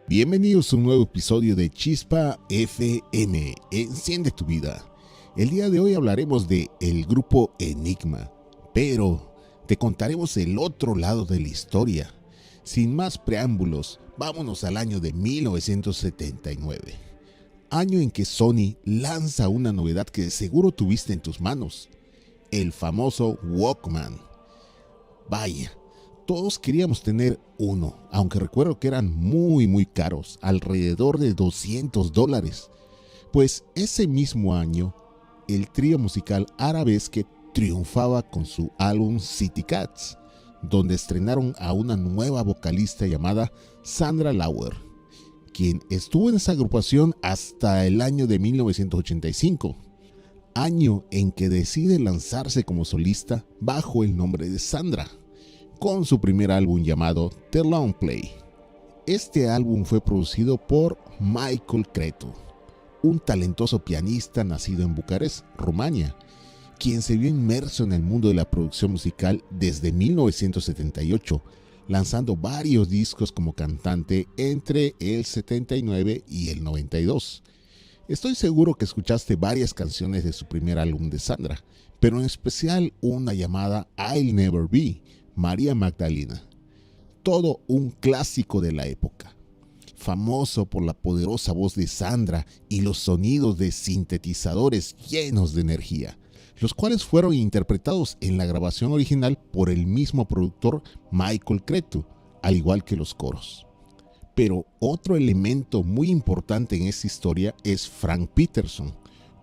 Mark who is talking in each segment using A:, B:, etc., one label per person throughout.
A: Bienvenidos a un nuevo episodio de Chispa FM, Enciende tu vida. El día de hoy hablaremos de el grupo Enigma, pero te contaremos el otro lado de la historia. Sin más preámbulos, vámonos al año de 1979, año en que Sony lanza una novedad que de seguro tuviste en tus manos, el famoso Walkman. Vaya, todos queríamos tener uno, aunque recuerdo que eran muy caros, alrededor de $200. Pues ese mismo año, el trío musical Arabesque triunfaba con su álbum City Cats, donde estrenaron a una nueva vocalista llamada Sandra Lauer, quien estuvo en esa agrupación hasta el año de 1985, año en que decide lanzarse como solista bajo el nombre de Sandra, con su primer álbum llamado The Long Play. Este álbum fue producido por Michael Cretu, un talentoso pianista nacido en Bucarest, Rumania, quien se vio inmerso en el mundo de la producción musical desde 1978, lanzando varios discos como cantante entre el 79 y el 92. Estoy seguro que escuchaste varias canciones de su primer álbum de Sandra, pero en especial una llamada I'll Never Be, María Magdalena, todo un clásico de la época, famoso por la poderosa voz de Sandra y los sonidos de sintetizadores llenos de energía, los cuales fueron interpretados en la grabación original por el mismo productor Michael Cretu, al igual que los coros. Pero otro elemento muy importante en esta historia es Frank Peterson,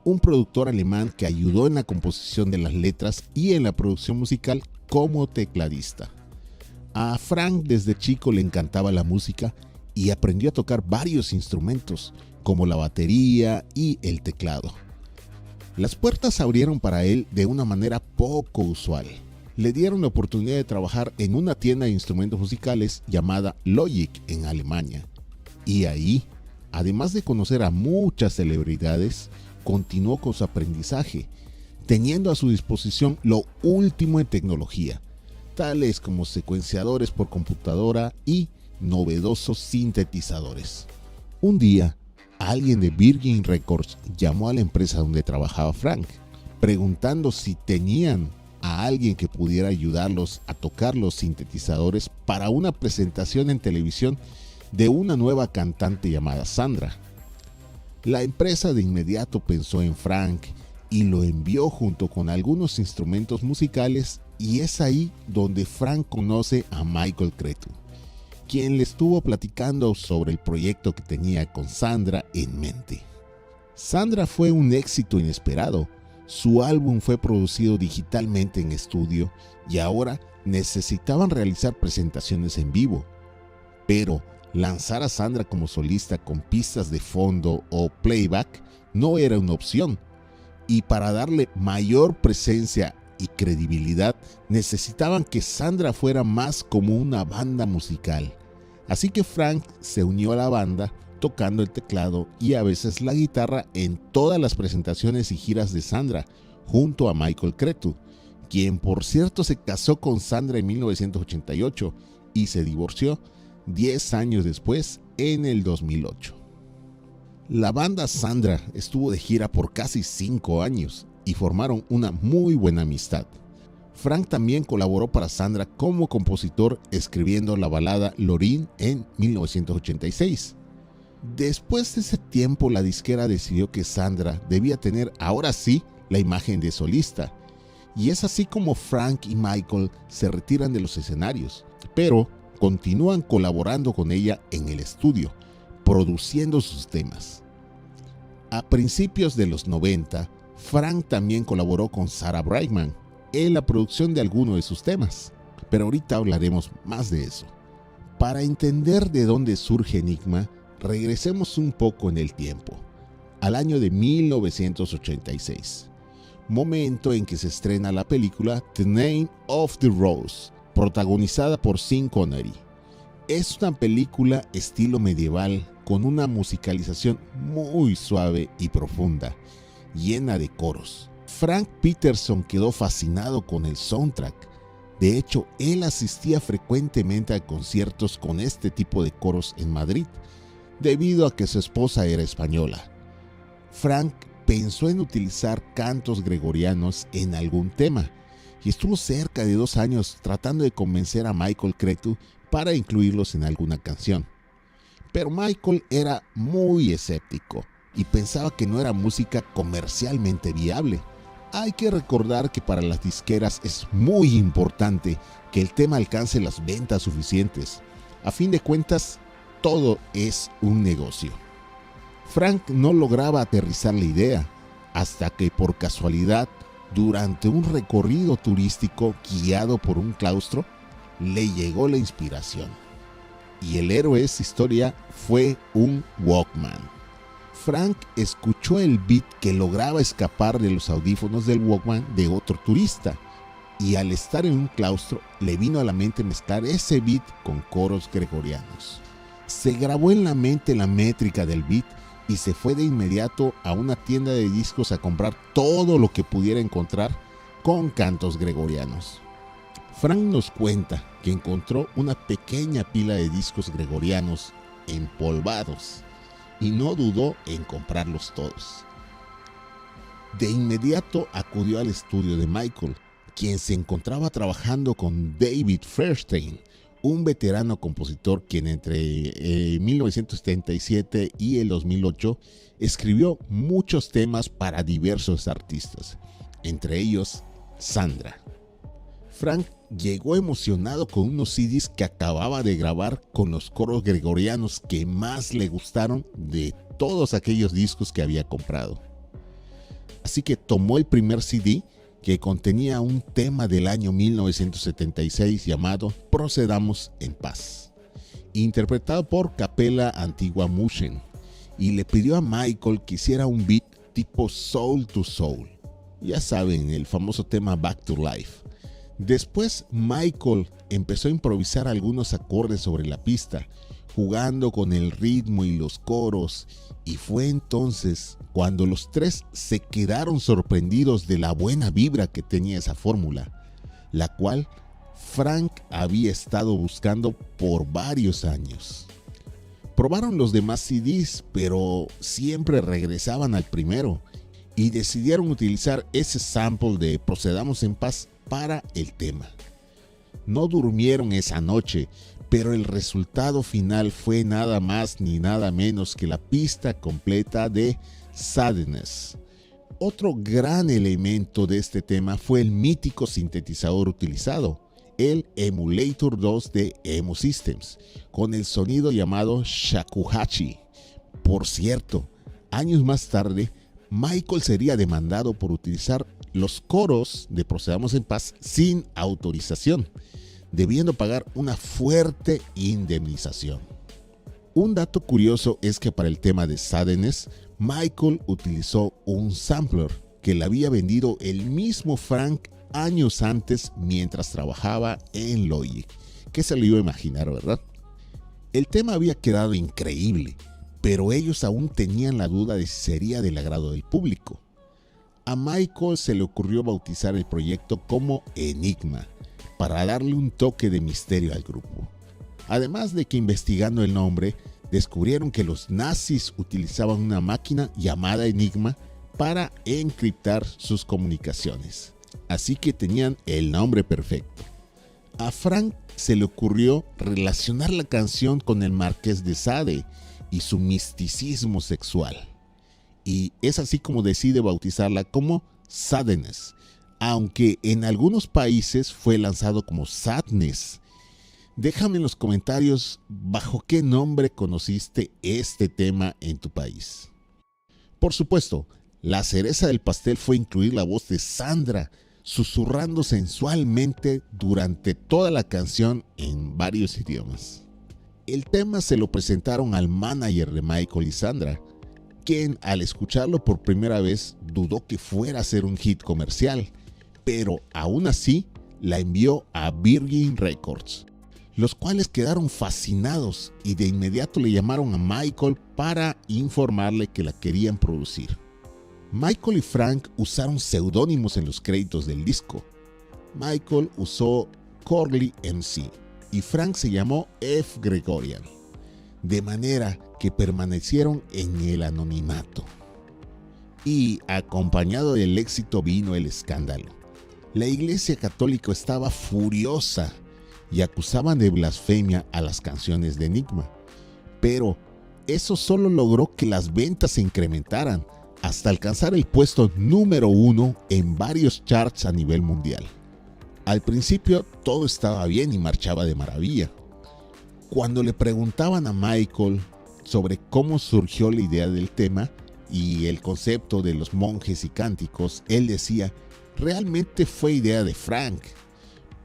A: un productor alemán que ayudó en la composición de las letras y en la producción musical como tecladista. A Frank desde chico le encantaba la música y aprendió a tocar varios instrumentos como la batería y el teclado. Las puertas se abrieron para él de una manera poco usual. Le dieron la oportunidad de trabajar en una tienda de instrumentos musicales llamada Logic en Alemania. Y ahí, además de conocer a muchas celebridades, continuó con su aprendizaje, teniendo a su disposición lo último en tecnología, tales como secuenciadores por computadora y novedosos sintetizadores. Un día, alguien de Virgin Records llamó a la empresa donde trabajaba Frank, preguntando si tenían a alguien que pudiera ayudarlos a tocar los sintetizadores para una presentación en televisión de una nueva cantante llamada Sandra. La empresa de inmediato pensó en Frank y lo envió junto con algunos instrumentos musicales, y es ahí donde Frank conoce a Michael Cretu, quien le estuvo platicando sobre el proyecto que tenía con Sandra en mente. Sandra fue un éxito inesperado. Su álbum fue producido digitalmente en estudio y ahora necesitaban realizar presentaciones en vivo. Pero lanzar a Sandra como solista con pistas de fondo o playback no era una opción, y para darle mayor presencia y credibilidad necesitaban que Sandra fuera más como una banda musical. Así que Frank se unió a la banda tocando el teclado y a veces la guitarra en todas las presentaciones y giras de Sandra, junto a Michael Cretu, quien por cierto se casó con Sandra en 1988 y se divorció 10 años después, en el 2008. La banda Sandra estuvo de gira por casi 5 años y formaron una muy buena amistad. Frank también colaboró para Sandra como compositor escribiendo la balada Lorin en 1986. Después de ese tiempo, la disquera decidió que Sandra debía tener ahora sí la imagen de solista, y es así como Frank y Michael se retiran de los escenarios, pero continúan colaborando con ella en el estudio, produciendo sus temas. A principios de los 90, Frank también colaboró con Sarah Brightman en la producción de algunos de sus temas, pero ahorita hablaremos más de eso. Para entender de dónde surge Enigma, regresemos un poco en el tiempo, al año de 1986, momento en que se estrena la película The Name of the Rose, protagonizada por Sean Connery. Es una película estilo medieval con una musicalización muy suave y profunda, llena de coros. Frank Peterson quedó fascinado con el soundtrack. De hecho, él asistía frecuentemente a conciertos con este tipo de coros en Madrid, debido a que su esposa era española. Frank pensó en utilizar cantos gregorianos en algún tema y estuvo cerca de 2 años tratando de convencer a Michael Cretu para incluirlos en alguna canción. Pero Michael era muy escéptico y pensaba que no era música comercialmente viable. Hay que recordar que para las disqueras es muy importante que el tema alcance las ventas suficientes. A fin de cuentas, todo es un negocio. Frank no lograba aterrizar la idea hasta que por casualidad, durante un recorrido turístico guiado por un claustro, le llegó la inspiración. Y el héroe de esta historia fue un Walkman. Frank escuchó el beat que lograba escapar de los audífonos del Walkman de otro turista, y al estar en un claustro le vino a la mente mezclar ese beat con coros gregorianos. Se grabó en la mente la métrica del beat y se fue de inmediato a una tienda de discos a comprar todo lo que pudiera encontrar con cantos gregorianos. Frank nos cuenta que encontró una pequeña pila de discos gregorianos empolvados y no dudó en comprarlos todos. De inmediato acudió al estudio de Michael, quien se encontraba trabajando con David Fairstein, un veterano compositor quien entre 1977 y el 2008 escribió muchos temas para diversos artistas, entre ellos Sandra. Frank llegó emocionado con unos CDs que acababa de grabar con los coros gregorianos que más le gustaron de todos aquellos discos que había comprado. Así que tomó el primer CD, que contenía un tema del año 1976 llamado Procedamos en Paz, interpretado por Capella Antigua Motion, y le pidió a Michael que hiciera un beat tipo Soul to Soul. Ya saben, el famoso tema Back to Life. Después Michael empezó a improvisar algunos acordes sobre la pista, jugando con el ritmo y los coros, y fue entonces cuando los tres se quedaron sorprendidos de la buena vibra que tenía esa fórmula, la cual Frank había estado buscando por varios años. Probaron los demás CDs, pero siempre regresaban al primero, y decidieron utilizar ese sample de Procedamos en Paz para el tema. No durmieron esa noche, pero el resultado final fue nada más ni nada menos que la pista completa de Sadness. Otro gran elemento de este tema fue el mítico sintetizador utilizado, el Emulator 2 de Emo Systems, con el sonido llamado Shakuhachi. Por cierto, años más tarde, Michael sería demandado por utilizar los coros de Procedamos en Paz sin autorización, debiendo pagar una fuerte indemnización. Un dato curioso es que para el tema de Sadness, Michael utilizó un sampler que le había vendido el mismo Frank años antes mientras trabajaba en Logic. ¿Qué se lo iba a imaginar, verdad? El tema había quedado increíble, pero ellos aún tenían la duda de si sería del agrado del público. A Michael se le ocurrió bautizar el proyecto como Enigma, para darle un toque de misterio al grupo. Además de que investigando el nombre, descubrieron que los nazis utilizaban una máquina llamada Enigma para encriptar sus comunicaciones. Así que tenían el nombre perfecto. A Frank se le ocurrió relacionar la canción con el Marqués de Sade y su misticismo sexual. Y es así como decide bautizarla como Sadness, aunque en algunos países fue lanzado como Sadness. Déjame en los comentarios bajo qué nombre conociste este tema en tu país. Por supuesto, la cereza del pastel fue incluir la voz de Sandra, susurrando sensualmente durante toda la canción en varios idiomas. El tema se lo presentaron al manager de Michael y Sandra, quien al escucharlo por primera vez dudó que fuera a ser un hit comercial, pero aún así la envió a Virgin Records, los cuales quedaron fascinados y de inmediato le llamaron a Michael para informarle que la querían producir. Michael y Frank usaron seudónimos en los créditos del disco. Michael usó Corley MC y Frank se llamó F. Gregorian. de manera que permanecieron en el anonimato. Y acompañado del éxito vino el escándalo. La Iglesia Católica estaba furiosa y acusaban de blasfemia a las canciones de Enigma. Pero eso solo logró que las ventas se incrementaran hasta alcanzar el puesto número 1 en varios charts a nivel mundial. Al principio todo estaba bien y marchaba de maravilla. Cuando le preguntaban a Michael sobre cómo surgió la idea del tema y el concepto de los monjes y cánticos, él decía: realmente fue idea de Frank.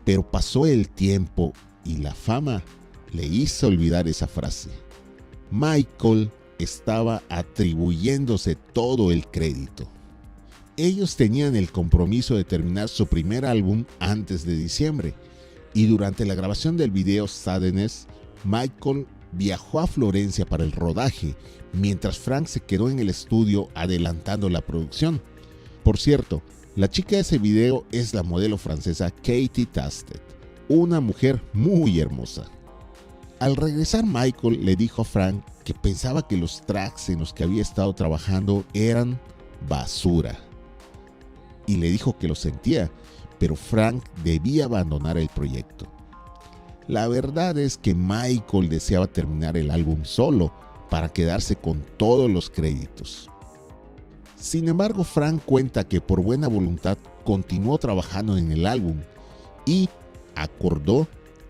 A: Pero pasó el tiempo y la fama le hizo olvidar esa frase. Michael estaba atribuyéndose todo el crédito. Ellos tenían el compromiso de terminar su primer álbum antes de diciembre, y durante la grabación del video Sadness, Michael viajó a Florencia para el rodaje, mientras Frank se quedó en el estudio adelantando la producción. Por cierto, la chica de ese video es la modelo francesa Katie Tastet, una mujer muy hermosa. Al regresar, Michael le dijo a Frank que pensaba que los tracks en los que había estado trabajando eran basura. Y le dijo que lo sentía, pero Frank debía abandonar el proyecto. La verdad es que Michael deseaba terminar el álbum solo para quedarse con todos los créditos. Sin embargo, Frank cuenta que por buena voluntad continuó trabajando en el álbum y acordó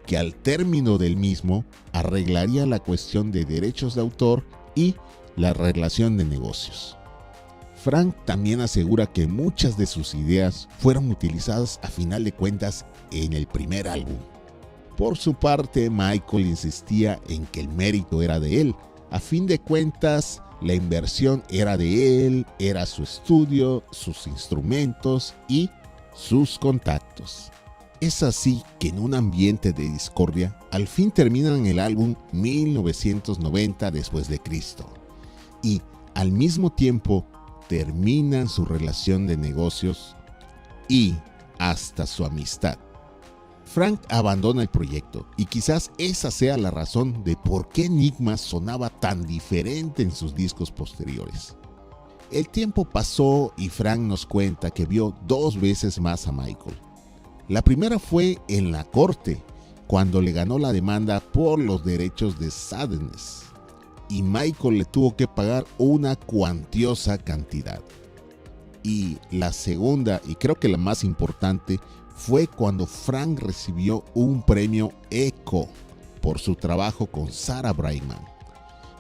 A: que al término del mismo arreglaría la cuestión de derechos de autor y la relación de negocios. Frank también asegura que muchas de sus ideas fueron utilizadas a final de cuentas en el primer álbum. Por su parte, Michael insistía en que el mérito era de él. A fin de cuentas, la inversión era de él, era su estudio, sus instrumentos y sus contactos. Es así que en un ambiente de discordia, al fin terminan el álbum 1990 después de Cristo. Y al mismo tiempo terminan su relación de negocios y hasta su amistad. Frank abandona el proyecto y quizás esa sea la razón de por qué Enigma sonaba tan diferente en sus discos posteriores. El tiempo pasó y Frank nos cuenta que vio 2 veces más a Michael. La primera fue en la corte, cuando le ganó la demanda por los derechos de Sadness, y Michael le tuvo que pagar una cuantiosa cantidad. Y la segunda, y creo que la más importante, fue cuando Frank recibió un premio ECO por su trabajo con Sarah Brightman,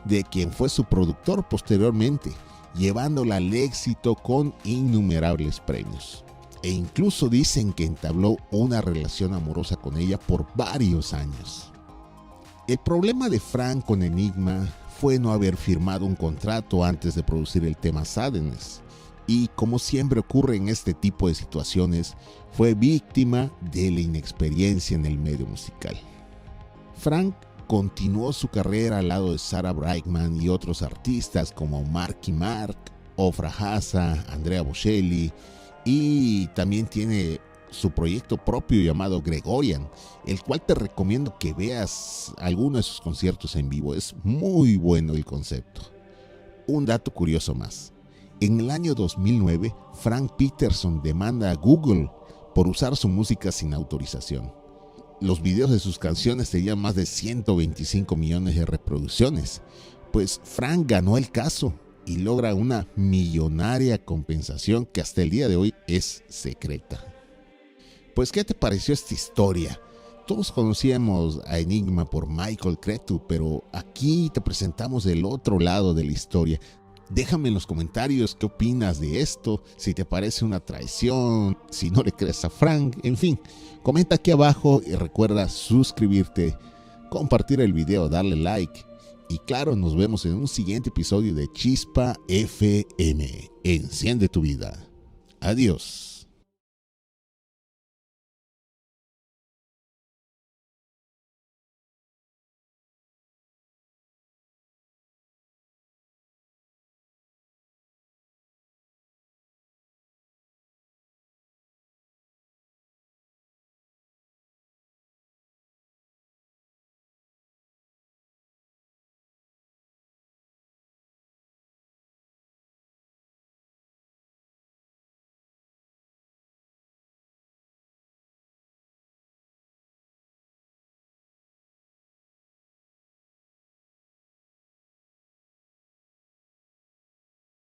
A: de quien fue su productor posteriormente, llevándola al éxito con innumerables premios. E incluso dicen que entabló una relación amorosa con ella por varios años. El problema de Frank con Enigma fue no haber firmado un contrato antes de producir el tema Sadness. Y como siempre ocurre en este tipo de situaciones, fue víctima de la inexperiencia en el medio musical. Frank continuó su carrera al lado de Sarah Brightman y otros artistas como Marky Mark, Ofra Haza, Andrea Bocelli, y también tiene su proyecto propio llamado Gregorian, el cual te recomiendo que veas alguno de sus conciertos en vivo. Es muy bueno el concepto. Un dato curioso más. En el año 2009, Frank Peterson demanda a Google por usar su música sin autorización. Los videos de sus canciones tenían más de 125 millones de reproducciones, pues Frank ganó el caso y logra una millonaria compensación que hasta el día de hoy es secreta. Pues, ¿qué te pareció esta historia? Todos conocíamos a Enigma por Michael Cretu, pero aquí te presentamos el otro lado de la historia. Déjame en los comentarios qué opinas de esto, si te parece una traición, si no le crees a Frank, en fin. Comenta aquí abajo y recuerda suscribirte, compartir el video, darle like. Y claro, nos vemos en un siguiente episodio de Chispa FM. Enciende tu vida. Adiós.